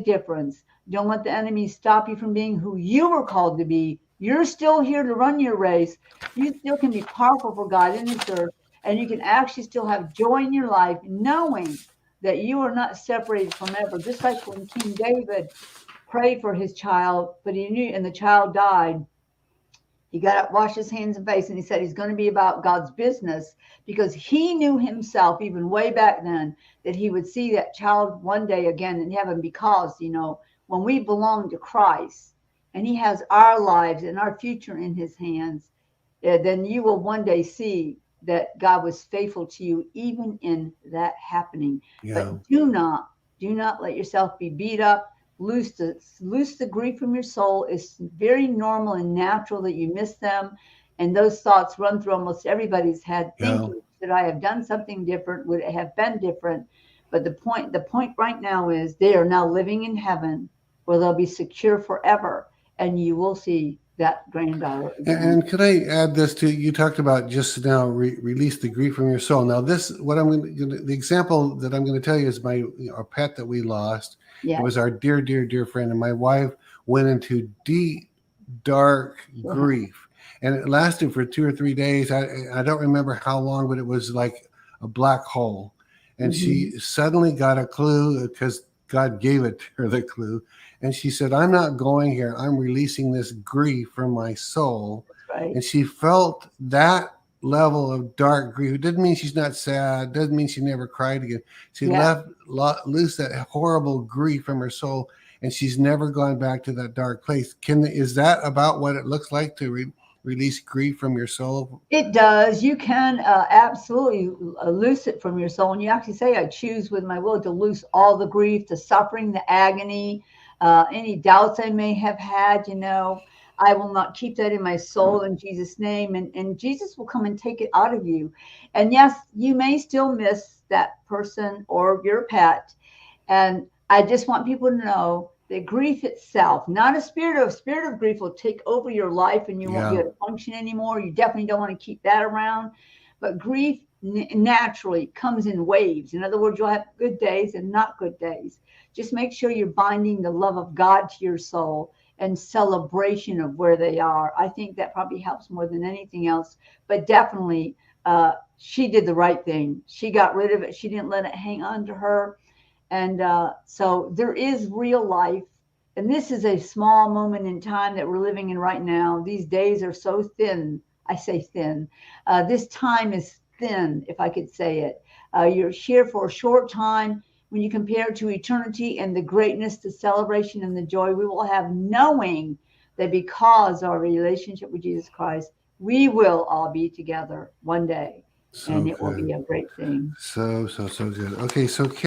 difference. Don't let the enemy stop you from being who you were called to be. You're still here to run your race. You still can be powerful for God in this earth, and you can actually still have joy in your life, knowing that you are not separated from ever. Just like when King David prayed for his child, but he knew, and the child died. He got up, washed his hands and face, and he said he's going to be about God's business because he knew himself, even way back then, that he would see that child one day again in heaven. Because, when we belong to Christ and he has our lives and our future in his hands, then you will one day see that God was faithful to you, even in that happening. Yeah. But do not let yourself be beat up. Loose the grief from your soul. It's very normal and natural that you miss them, and those thoughts run through almost everybody's head. Yeah. Thinking, should I have done something different? Would it have been different? But the point right now is they are now living in heaven, where they'll be secure forever, and you will see that granddaughter again. And could I add this to you? Talked about just now, release the grief from your soul. Now, the example that I'm going to tell you is our pet that we lost. Yes. It was our dear, dear, dear friend, and my wife went into deep, dark grief, and it lasted for 2 or 3 days. I don't remember how long, but it was like a black hole, and she suddenly got a clue because God gave it to her, the clue. And she said, I'm not going here. I'm releasing this grief from my soul. Right. And she felt that level of dark grief. It doesn't mean she's not sad. Doesn't mean she never cried again. She left loose that horrible grief from her soul, and she's never gone back to that dark place. Is that about what it looks like to release grief from your soul? It does. You can absolutely loose it from your soul. And you actually say, I choose with my will to loose all the grief, the suffering, the agony, any doubts I may have had. I will not keep that in my soul in Jesus' name. And Jesus will come and take it out of you. And yes, you may still miss that person or your pet. And I just want people to know that grief itself, not a spirit of grief, will take over your life and you won't be able to function anymore. You definitely don't want to keep that around. But grief naturally comes in waves. In other words, you'll have good days and not good days. Just make sure you're binding the love of God to your soul and celebration of where they are. I think that probably helps more than anything else. But definitely, she did the right thing. She got rid of it. She didn't let it hang on to her. And so there is real life. And this is a small moment in time that we're living in right now. These days are so thin. I say thin. This time is thin, if I could say it. You're here for a short time. When you compare to eternity and the greatness, the celebration, and the joy we will have, knowing that because of our relationship with Jesus Christ, we will all be together one day. And it will be a great thing. So good. Okay, so